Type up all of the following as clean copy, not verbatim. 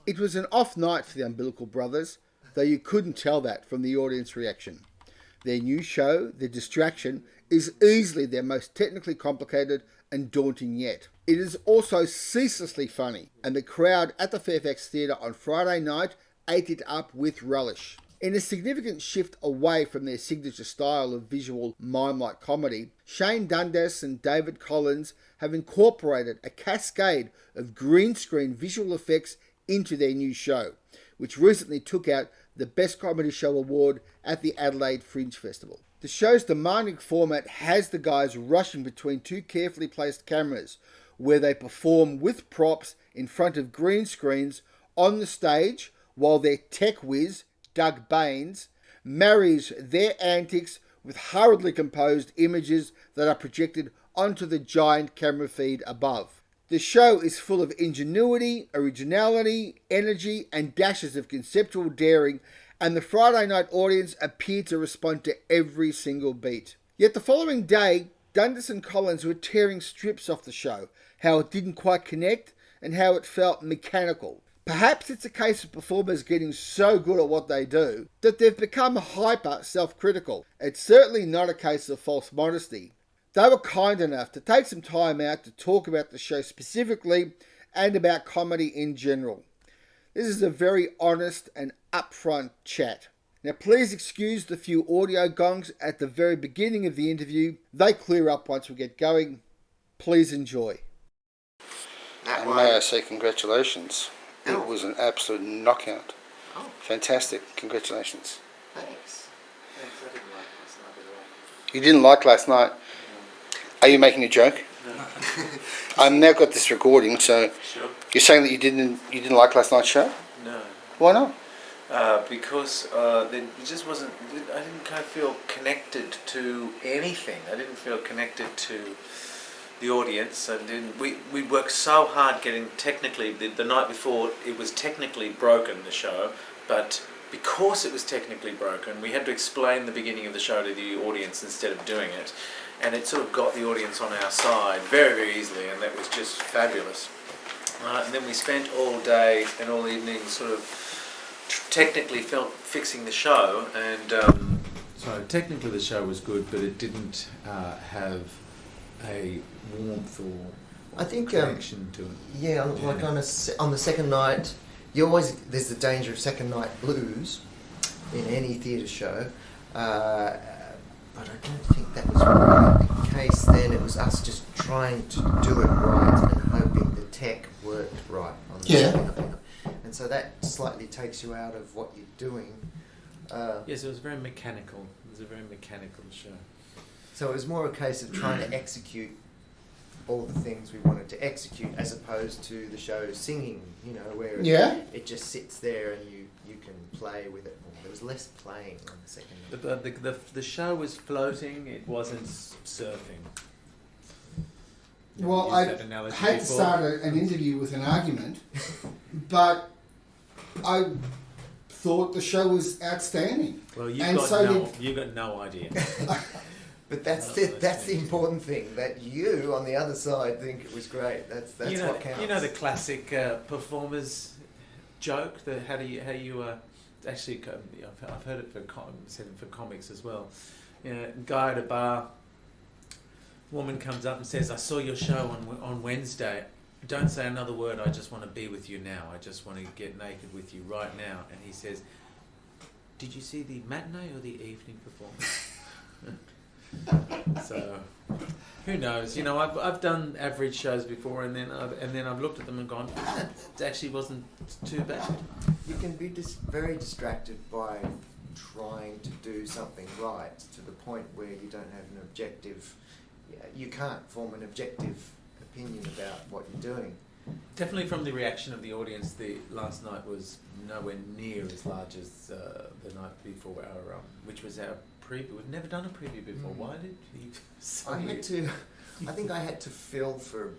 It was an off night for the Umbilical Brothers, though you couldn't tell that from the audience reaction. Their new show, The Distraction, is easily their most technically complicated and daunting yet. It is also ceaselessly funny, and the crowd at the Fairfax Theatre on Friday night ate it up with relish. In a significant shift away from their signature style of visual mime-like comedy, Shane Dundas and David Collins have incorporated a cascade of green screen visual effects into their new show, which recently took out the Best Comedy Show award at the Adelaide Fringe Festival. The show's demanding format has the guys rushing between two carefully placed cameras, where they perform with props in front of green screens on the stage, while their tech whiz, Doug Baynes, marries their antics with hurriedly composed images that are projected onto the giant camera feed above. The show is full of ingenuity, originality, energy, and dashes of conceptual daring, and the Friday night audience appeared to respond to every single beat. Yet the following day, Dundas and Collins were tearing strips off the show, how it didn't quite connect, and how it felt mechanical. Perhaps it's a case of performers getting so good at what they do that they've become hyper self-critical. It's certainly not a case of false modesty. They were kind enough to take some time out to talk about the show specifically and about comedy in general. This is a very honest and upfront chat. Now please excuse the few audio gongs at the very beginning of the interview. They clear up once we get going. Please enjoy. And may I say congratulations. It was an absolute knockout. Oh. Fantastic. Congratulations. Thanks. I didn't like last night at all. You didn't like last night? No. Are you making a joke? No. I've now got this recording, so Sure. you're saying that you didn't like last night's show? No. Why not? Because it just wasn't. I didn't kind of feel connected to anything. I didn't feel connected to the audience. We worked so hard getting technically the night before it was technically broken, the show, but because it was technically broken, we had to explain the beginning of the show to the audience instead of doing it, and it sort of got the audience on our side very, very easily, and that was just fabulous. And then we spent all day and all evening sort of technically fixing the show, and so technically the show was good, but it didn't have a warmth or I think connection to it. Yeah, like on the second night, there's the danger of second night blues in any theatre show, but I don't think that was really the case then. It was us just trying to do it right and hoping the tech worked right on the second night. And so that slightly takes you out of what you're doing. Yes, it was very mechanical. It was a very mechanical show. So it was more a case of trying to execute all the things we wanted to execute, as opposed to the show singing, where it just sits there and you can play with it more. There was less playing on the second night. The show was floating, it wasn't surfing. Well, I hate to start an interview with an argument, but I thought the show was outstanding. Well, you've got no idea. But that's the important thing, that you on the other side think it was great. That's what counts. You know the classic performers joke. Actually, I've heard it for comics as well. Guy at a bar, woman comes up and says, "I saw your show on Wednesday. Don't say another word. I just want to be with you now. I just want to get naked with you right now." And he says, "Did you see the matinee or the evening performance?" So, who knows? I've done average shows before, and then I've looked at them and gone, it actually wasn't too bad. You can be very distracted by trying to do something right to the point where you don't have an objective. You can't form an objective opinion about what you're doing. Definitely, from the reaction of the audience, the last night was nowhere near as large as the night before which was our preview. We've never done a preview before. Why did he? I think I had to fill for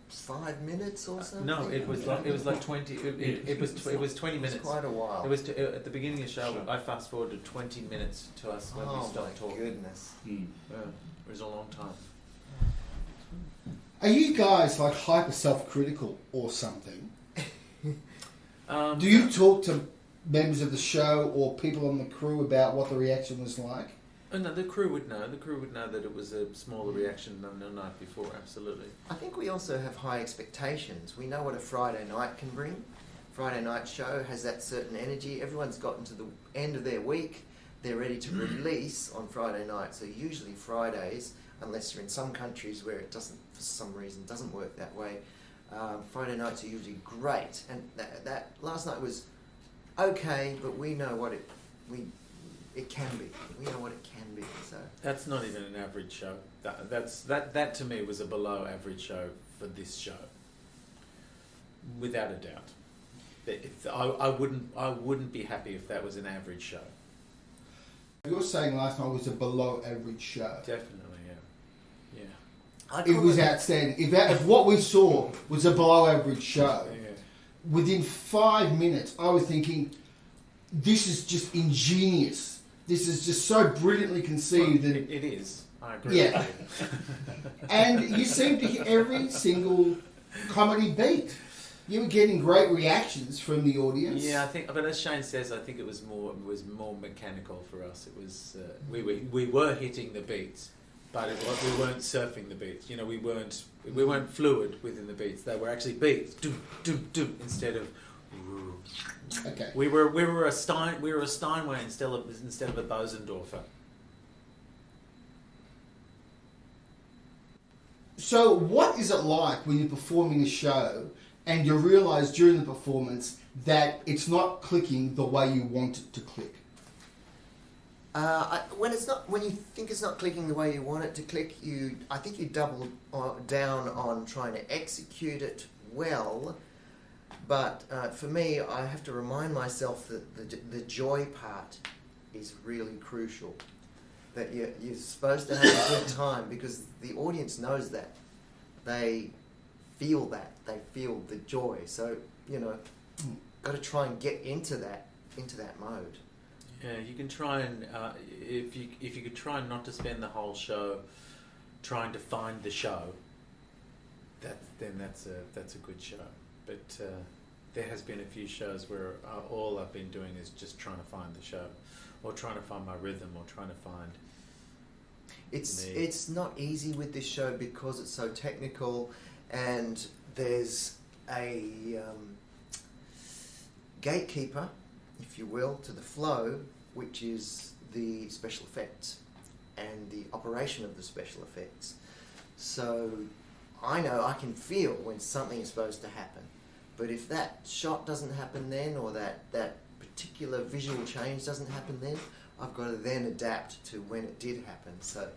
5 minutes or something. No, it was like 20. It was 20 minutes. It was quite a while. It was at the beginning of the show. Sure. I fast forwarded 20 minutes to us when we stopped talking. Oh my goodness! It was a long time. Are you guys like hyper self-critical or something? Do you talk to members of the show or people on the crew about what the reaction was like? Oh, no, the crew would know. The crew would know that it was a smaller reaction than the night before, absolutely. I think we also have high expectations. We know what a Friday night can bring. Friday night show has that certain energy. Everyone's gotten to the end of their week. They're ready to release on Friday night. So usually Fridays, unless you're in some countries where it doesn't, for some reason, doesn't work that way, Friday nights are usually great. And that last night was okay, but we know what it can be. We know what it can be. So that's not even an average show. That to me was a below average show for this show, without a doubt. I wouldn't be happy if that was an average show. You're saying last night was a below average show. Definitely, yeah. It was outstanding. If what we saw was a below average show, within 5 minutes I was thinking, this is just ingenious. This is just so brilliantly conceived. Well, it is. I agree. Yeah. With you. And you seemed to hit every single comedy beat. You were getting great reactions from the audience. Yeah, I think. But as Shane says, I think it was more mechanical for us. It was we were hitting the beats, but we weren't surfing the beats. You know, we weren't fluid within the beats. They were actually beats, doom doom doom, instead of. Okay. We were a Steinway instead of a Bosendorfer. So, what is it like when you're performing a show and you realise during the performance that it's not clicking the way you want it to click? When you think it's not clicking the way you want it to click, I think you double down on trying to execute it well. But for me, I have to remind myself that the joy part is really crucial. That you're supposed to have a good time because the audience knows that. They feel that. They feel the joy. So, got to try and get into that mode. Yeah, you can try and if you could try not to spend the whole show trying to find the show, then that's a good show. But there has been a few shows where all I've been doing is just trying to find the show, or trying to find my rhythm, or trying to find. It's not easy with this show because it's so technical, and there's a gatekeeper, if you will, to the flow, which is the special effects and the operation of the special effects. So I know I can feel when something is supposed to happen, but if that shot doesn't happen then, or that particular visual change doesn't happen then, I've got to then adapt to when it did happen. So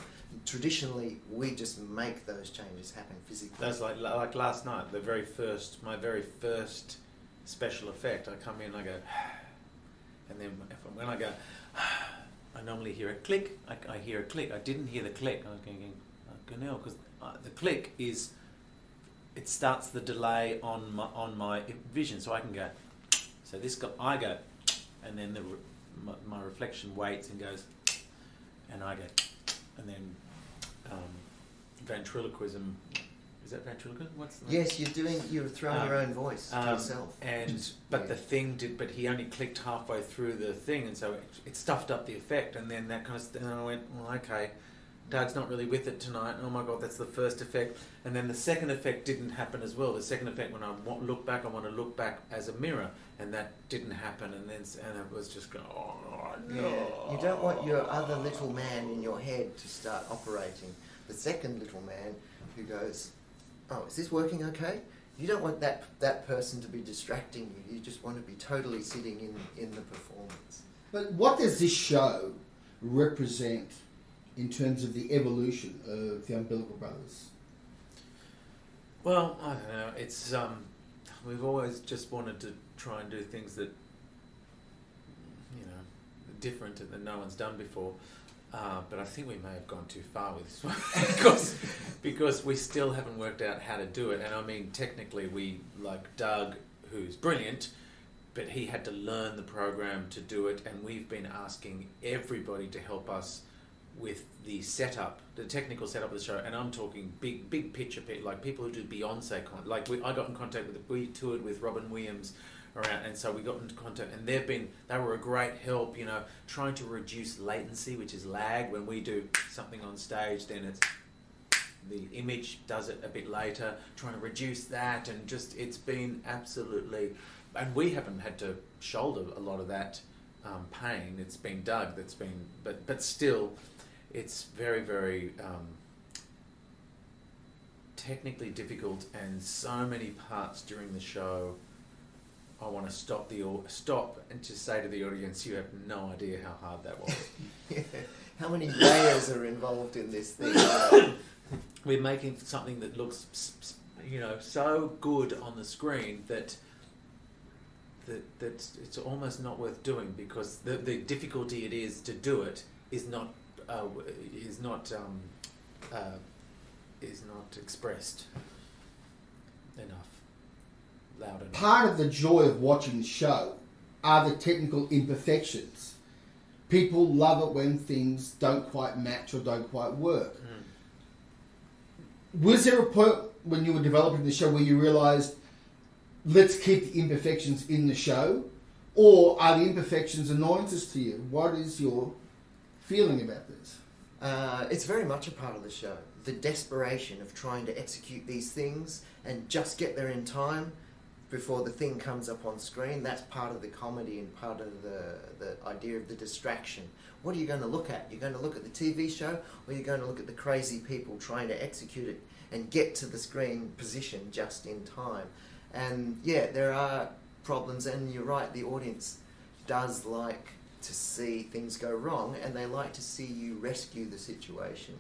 traditionally, we just make those changes happen physically. That's like last night. My very first special effect. I come in, I go, and then when I go, I normally hear a click. I hear a click. I didn't hear the click. I was going, because the click is. It starts the delay on my vision, so I can go. So I go, and then my reflection waits and goes, and I go, and then ventriloquism. Is that ventriloquism? What's the Yes, you're throwing your own voice to yourself. But the thing did. But he only clicked halfway through the thing, and so it stuffed up the effect. And then that kind of. And I went, well, okay. Doug's not really with it tonight. Oh my God, that's the first effect. And then the second effect didn't happen as well. The second effect, when I look back, I want to look back as a mirror, and that didn't happen. And it was just going, oh no. Yeah. You don't want your other little man in your head to start operating. The second little man who goes, oh, is this working okay? You don't want that person to be distracting you. You just want to be totally sitting in the performance. But what does this show represent in terms of the evolution of the Umbilical Brothers? Well, I don't know. It's we've always just wanted to try and do things that are different and that no one's done before. But I think we may have gone too far with this one because we still haven't worked out how to do it. And I mean, technically, we like Doug, who's brilliant, but he had to learn the program to do it. And we've been asking everybody to help us with the setup, the technical setup of the show, and I'm talking big picture, like people who do Beyonce, I got in contact with, we toured with Robin Williams around, and so we got into contact, and they were a great help, trying to reduce latency, which is lag. When we do something on stage, then it's the image does it a bit later, trying to reduce that, and just it's been absolutely, and we haven't had to shoulder a lot of that pain. It's been Doug that's been, but still, it's very, very technically difficult, and so many parts during the show. I want to stop and just say to the audience, you have no idea how hard that was. Yeah. How many layers are involved in this thing? We're making something that looks, so good on the screen that it's almost not worth doing, because the difficulty it is to do it is not expressed enough, loud enough. Part of the joy of watching the show are the technical imperfections. People love it when things don't quite match or don't quite work. Was there a point when you were developing the show where you realised, let's keep the imperfections in the show? Or are the imperfections annoyances to you? What is your feeling about this? It's very much a part of the show. The desperation of trying to execute these things and just get there in time before the thing comes up on screen. That's part of the comedy and part of the idea of the distraction. What are you going to look at? You're going to look at the TV show, or you're going to look at the crazy people trying to execute it and get to the screen position just in time. And yeah, there are problems, and you're right, the audience does like to see things go wrong, and they like to see you rescue the situation.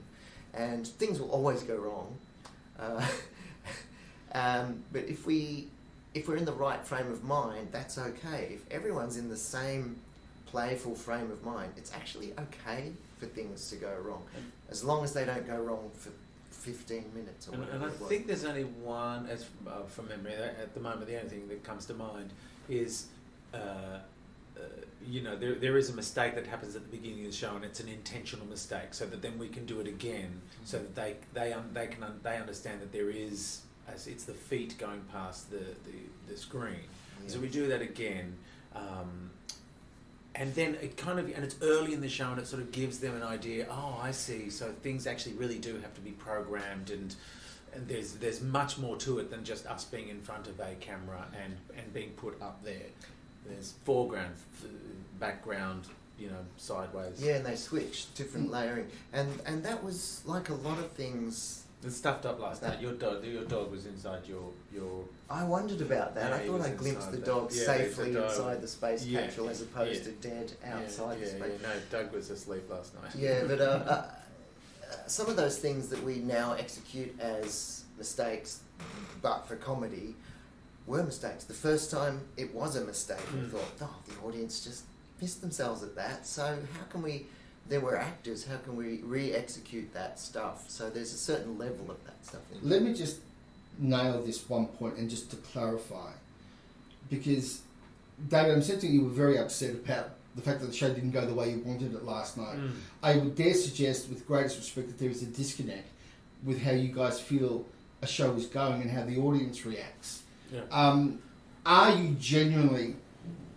And things will always go wrong. But if we're in the right frame of mind, that's okay. If everyone's in the same playful frame of mind, it's actually okay for things to go wrong, as long as they don't go wrong for 15 minutes or whatever. And I think there's only one, as from memory at the moment, the only thing that comes to mind is, there is a mistake that happens at the beginning of the show, and it's an intentional mistake, so that then we can do it again, so that they understand that there is, as it's the feet going past the screen. Yeah. So we do that again, and then it and it's early in the show, and it sort of gives them an idea. Oh, I see. So things actually really do have to be programmed, and there's much more to it than just us being in front of a camera and being put up there. There's foreground, background, sideways. Yeah, and they switch different layering, and that was like a lot of things. It's stuffed up last night. Your dog was inside your. I wondered about that. I thought I glimpsed the dog safely inside the space capsule, as opposed to dead outside the space. No, Doug was asleep last night. Yeah, but some of those things that we now execute as mistakes, but for comedy, were mistakes. The first time it was a mistake, we thought, the audience just pissed themselves at that. So how can we? There were actors, how can we re-execute that stuff? So there's a certain level of that stuff. Let me just nail this one point, and just to clarify, because David, I'm sensing you were very upset about the fact that the show didn't go the way you wanted it last night. I would dare suggest, with greatest respect, that there is a disconnect with how you guys feel a show is going and how the audience reacts. Yeah. Are you genuinely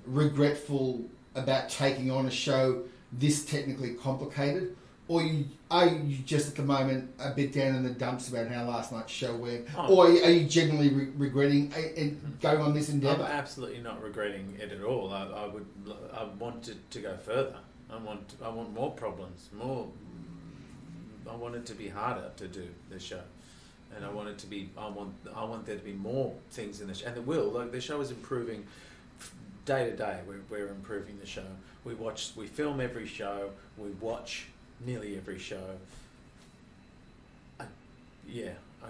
regretful about taking on a show this technically complicated, or are you just at the moment a bit down in the dumps about how last night's show went, or are you genuinely regretting going on this endeavour? I'm absolutely not regretting it at all. I want it to go further. I want more problems, more. I want it to be harder to do the show, and I want it to be. I want there to be more things in the show, and there will. Like, the show is improving. Day to day, we're improving the show. We film every show. We watch nearly every show. I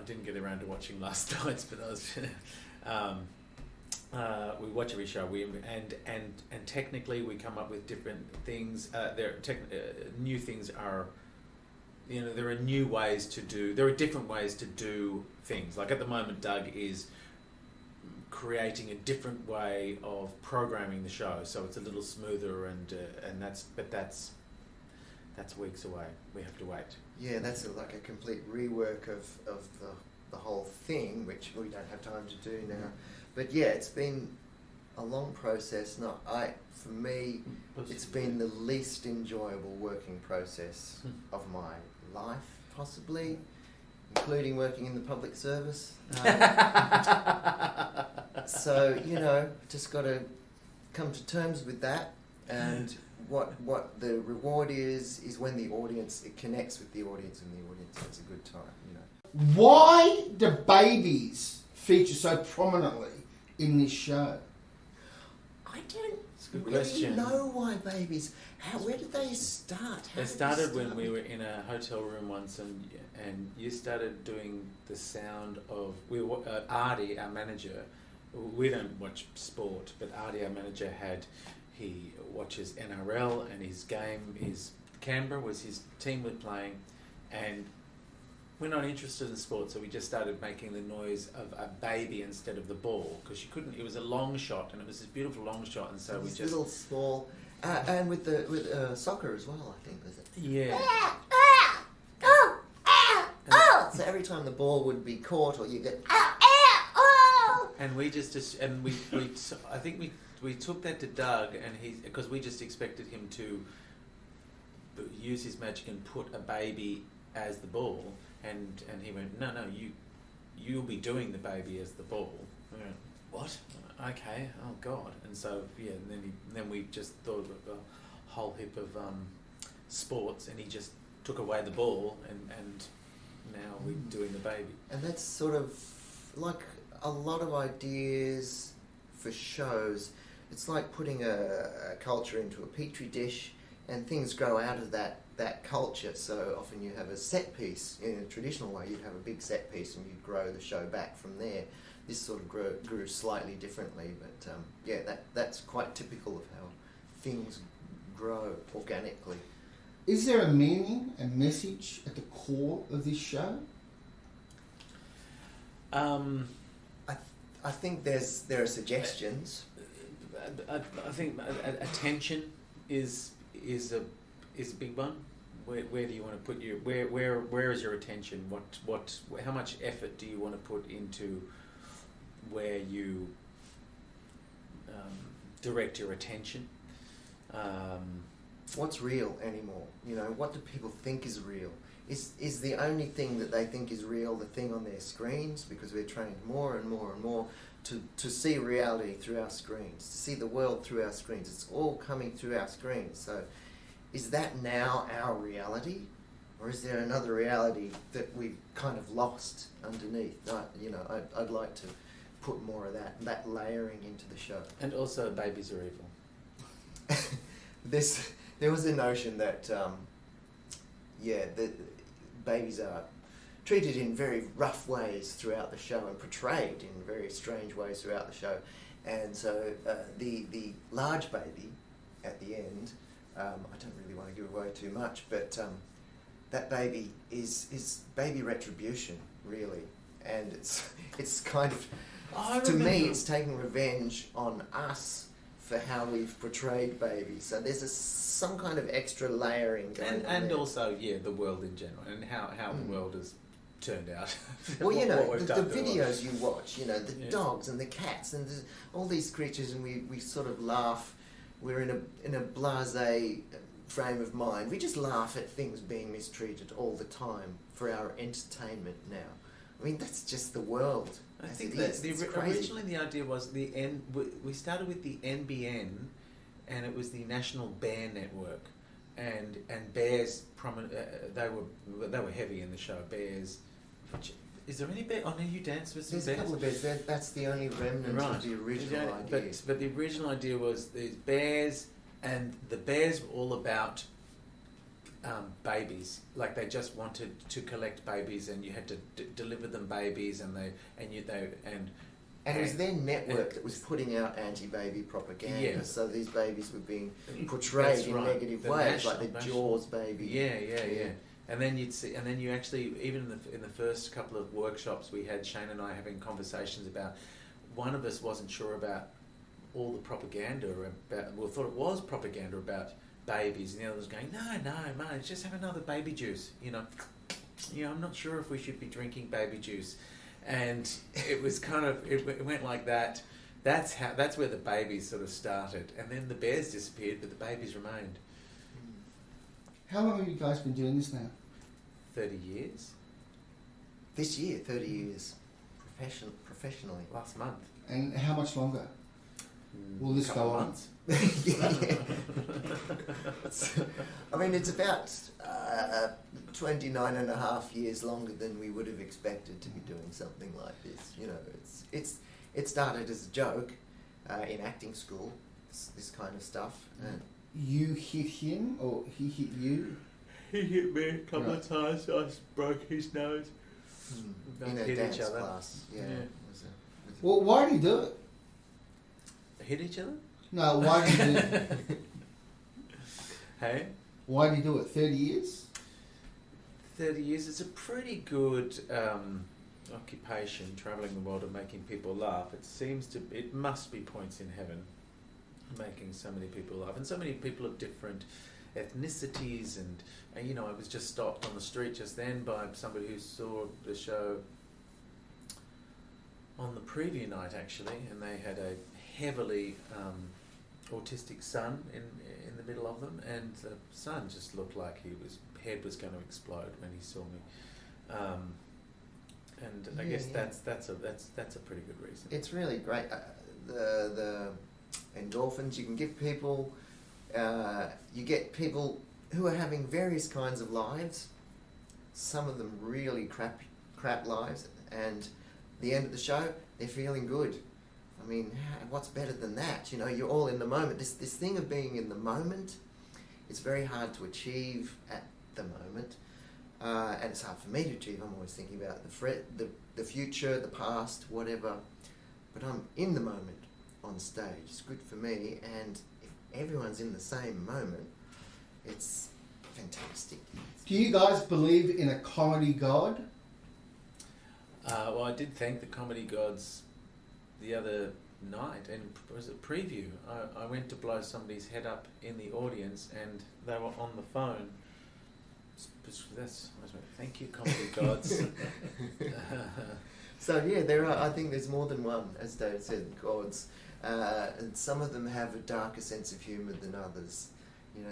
didn't get around to watching last night's, but I was. We watch every show. And technically, we come up with different things. New things are. There are new ways to do. There are different ways to do things. Like at the moment, Doug is creating a different way of programming the show, so it's a little smoother, and that's that's weeks away. We have to wait. Yeah, that's like a complete rework of the whole thing, which we don't have time to do now. But yeah, it's been a long process. For me, it's been the least enjoyable working process of my life, possibly, including working in the public service. So, just got to come to terms with that. And what the reward is when the audience, it connects with the audience and the audience has a good time, Why do babies feature so prominently in this show? I don't good really question. know why babies. Where did they start? They started when we were in a hotel room once, and you started doing the sound of Artie, our manager. We don't watch sport, but Artie, our manager, he watches NRL, and his game is Canberra was his team was playing, and we're not interested in sport, so we just started making the noise of a baby instead of the ball, because you couldn't. It was a long shot, and it was this beautiful long shot, and so we just little small, and with soccer as well, I think, was it? Yeah. So every time the ball would be caught, or you get And we I think we took that to Doug, and because we just expected him to use his magic and put a baby as the ball, and he went, no, you'll be doing the baby as the ball. We went, what? Okay, oh God. And so and then we just thought of a whole heap of sports, and he just took away the ball, and now we're doing the baby. And that's sort of like a lot of ideas for shows. It's like putting a culture into a petri dish, and things grow out of that culture. So often you have a set piece. In a traditional way, you'd have a big set piece and you'd grow the show back from there. This sort of grew slightly differently, but that's quite typical of how things grow organically. Is there a meaning and message at the core of this show? I think there are suggestions. I think attention is a big one. Where do you want to put your where is your attention? How much effort do you want to put into where you direct your attention? What's real anymore? What do people think is real? Is the only thing that they think is real the thing on their screens? Because we're trained more and more and more to see reality through our screens, to see the world through our screens. It's all coming through our screens. So is that now our reality? Or is there another reality that we've kind of lost underneath? I'd like to put more of that layering into the show. And also, babies are evil. There was a notion that, that babies are treated in very rough ways throughout the show and portrayed in very strange ways throughout the show. And so the large baby at the end, I don't really want to give away too much, but that baby is baby retribution, really. And it's kind of, to me, it's taking revenge on us for how we've portrayed babies. So there's some kind of extra layering going on. And there. Also, the world in general, and how the world has turned out. Well, the videos you watch, the dogs and the cats and all these creatures, and we sort of laugh. We're in a blasé frame of mind. We just laugh at things being mistreated all the time for our entertainment now. I mean, that's just the world. I think that originally the idea was we started with the NBN, and it was the National Bear Network, and bears they were heavy in the show. Bears. Is there any bear? Oh no, you danced with some bears. There's a couple of bears. That's the only remnant of the original idea. But the original idea was these bears, and the bears were all about babies. Like they just wanted to collect babies, and you had to deliver them babies, and it was their network that was putting out anti-baby propaganda. Yeah. So these babies were being portrayed in negative ways, like the Jaws baby. Yeah. And then you'd see, and then you actually, even in the first couple of workshops we had, Shane and I having conversations about, one of us wasn't sure about all the propaganda about, thought it was propaganda about babies, and the other was going, no, mate, just have another baby juice. I'm not sure if we should be drinking baby juice. And it was kind of, it went like that. That's where the babies sort of started. And then the bears disappeared, but the babies remained. How long have you guys been doing this now? 30 years. This year, 30 years. Professionally. Last month. And how much longer will this go on? Months. I mean, it's about 29 and a half years longer than we would have expected to be doing something like this. It started as a joke in acting school, this kind of stuff. And You hit him or he hit you? He hit me a couple of times. I broke his nose. in a hit dance each other. class. Yeah. Yeah. Well, why do you do it? Hit each other? No, why do you do it? Hey? Why do you do it? 30 years? 30 years. It's a pretty good occupation, travelling the world and making people laugh. It must be points in heaven, making so many people laugh. And so many people of different ethnicities. And I was just stopped on the street just then by somebody who saw the show on the preview night, actually, and they had a heavily autistic son in the middle of them, and the son just looked like his head was going to explode when he saw me. And I guess that's a pretty good reason. It's really great. The endorphins you can give people. You get people who are having various kinds of lives. Some of them really crap lives, and the end of the show, they're feeling good. I mean, what's better than that? You're all in the moment. This thing of being in the moment, it's very hard to achieve at the moment, and it's hard for me to achieve. I'm always thinking about the future, the past, whatever. But I'm in the moment on stage. It's good for me, and if everyone's in the same moment, it's fantastic. Do you guys believe in a comedy god? Well, I did thank the comedy gods the other night, and was it preview? I went to blow somebody's head up in the audience, and they were on the phone. Thank you, comedy gods. So yeah, I think there's more than one, as David said, gods, and some of them have a darker sense of humour than others.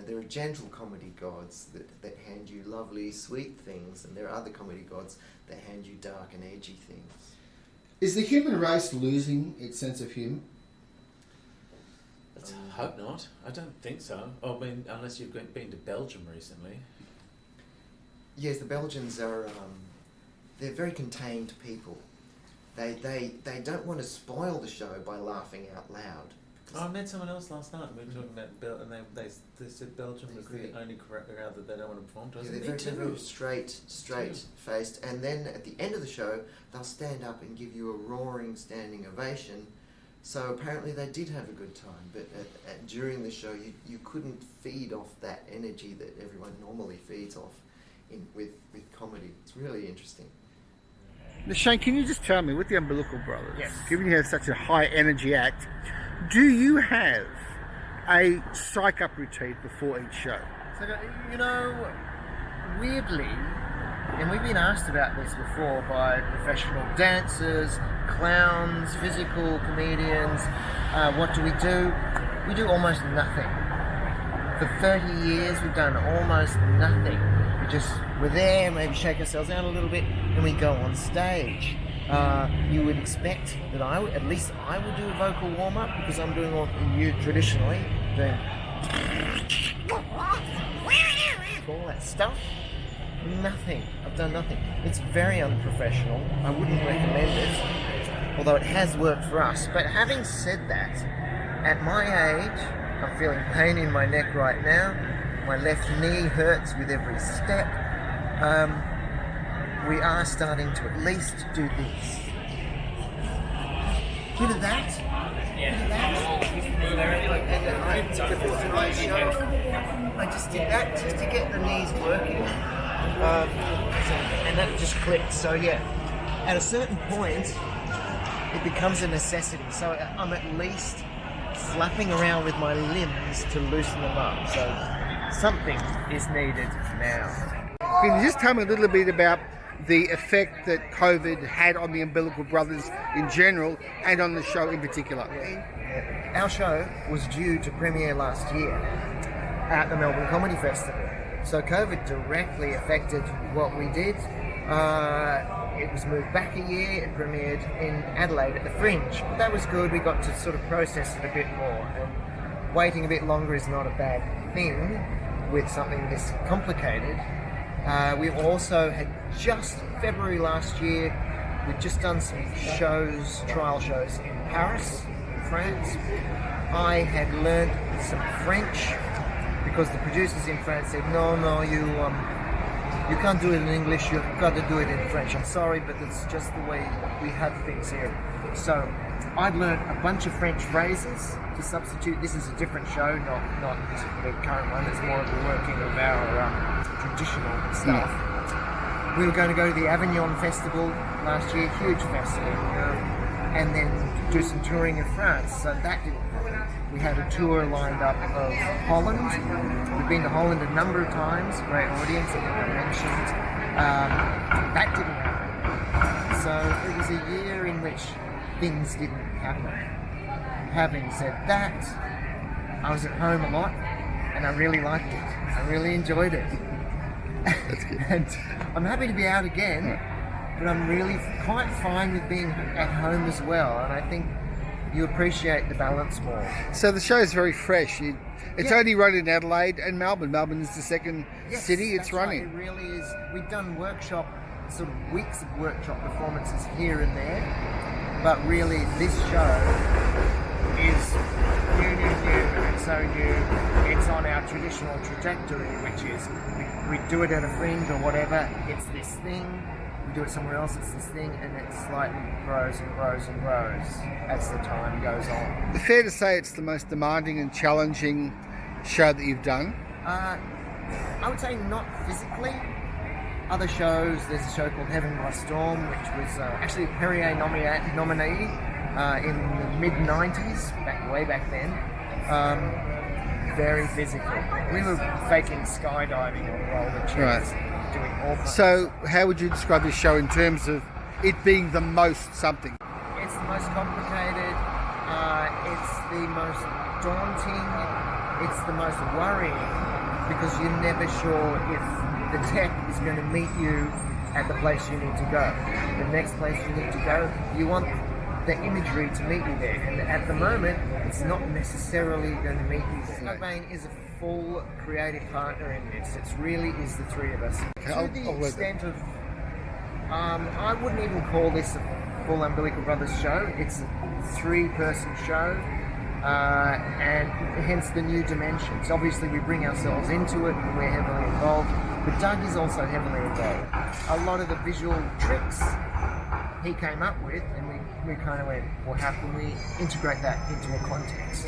There are gentle comedy gods that hand you lovely, sweet things, and there are other comedy gods that hand you dark and edgy things. Is the human race losing its sense of humour? Let's hope not. I don't think so. I mean, unless you've been to Belgium recently. Yes, the Belgians are. They're very contained people. They don't want to spoil the show by laughing out loud. I met someone else last night. We were talking about and they said Belgium was the only crowd that they don't want to perform to. Yeah, they're very straight-faced, and then at the end of the show, they'll stand up and give you a roaring standing ovation. So apparently they did have a good time, but during the show, you couldn't feed off that energy that everyone normally feeds off with comedy. It's really interesting. Now, Shane, can you just tell me, with the Umbilical Brothers, Yes. given you have such a high energy act, do you have a psych-up routine before each show? So, weirdly, and we've been asked about this before by professional dancers, clowns, physical comedians, what do? We do almost nothing. For 30 years, we've done almost nothing. We're there, maybe shake ourselves out a little bit, and we go on stage. You would expect that at least I would do a vocal warm-up, because I'm doing traditionally doing all that stuff. Nothing. I've done nothing. It's very unprofessional. I wouldn't recommend it, although it has worked for us. But having said that, at my age, I'm feeling pain in my neck right now. My left knee hurts with every step. We are starting to at least do this. Bit of that. And before tonight's show, I just did that just to get the knees working. And that just clicked. So yeah, at a certain point, it becomes a necessity. So I'm at least flapping around with my limbs to loosen them up. So something is needed now. Can you just tell me a little bit about the effect that COVID had on the Umbilical Brothers in general and on the show in particular? Our show was due to premiere last year at the Melbourne Comedy Festival. So COVID directly affected what we did. It was moved back a year. It premiered in Adelaide at the Fringe. That was good. We got to sort of process it a bit more. And waiting a bit longer is not a bad thing with something this complicated. We also had just February last year, we'd just done some shows, trial shows in Paris, in France. I had learnt some French because the producers in France said, no, you can't do it in English, you've got to do it in French. I'm sorry, but it's just the way we have things here. So I'd learned a bunch of French phrases to substitute. This is a different show, not the current one. It's more of the working of our traditional stuff. We were going to go to the Avignon Festival last year, huge festival, and then do some touring in France. So that didn't happen. We had a tour lined up of Holland. We've been to Holland a number of times, great audience, I think I mentioned. That didn't happen. So it was a year in which things didn't happen. Having said that, I was at home a lot and I really liked it. I really enjoyed it. And I'm happy to be out again, but I'm really quite fine with being at home as well, and I think you appreciate the balance more. So the show is very fresh. It's only run in Adelaide and Melbourne. Melbourne is the second city it's running. Right, it really is. We've done sort of weeks of workshop performances here and there, but really this show is new and so new. It's on our traditional trajectory, which is we do it at a Fringe or whatever, it's this thing. We do it somewhere else, it's this thing, and it slightly grows and grows and grows as the time goes on. Fair to say it's the most demanding and challenging show that you've done? I would say not physically. Other shows, there's a show called Heaven by Storm, which was actually a Perrier nominee in the mid-90s, way back then. Very physical. We were faking skydiving on roller chairs. Right. Doing all kinds. So how would you describe this show in terms of it being the most something? It's the most complicated, it's the most daunting, it's the most worrying, because you're never sure if the tech is going to meet you at the place you need to go. The next place you need to go, you want the imagery to meet you there, and at the moment it's not necessarily going to meet you there. Doug Baynes is a full creative partner in this. It really is the three of us. To the extent of, I wouldn't even call this a full Umbilical Brothers show. It's a three-person show, and hence the new dimensions. Obviously we bring ourselves into it and we're heavily involved, but Doug is also heavily involved. A lot of the visual tricks he came up with, and we kind of went, well, how can we integrate that into a context?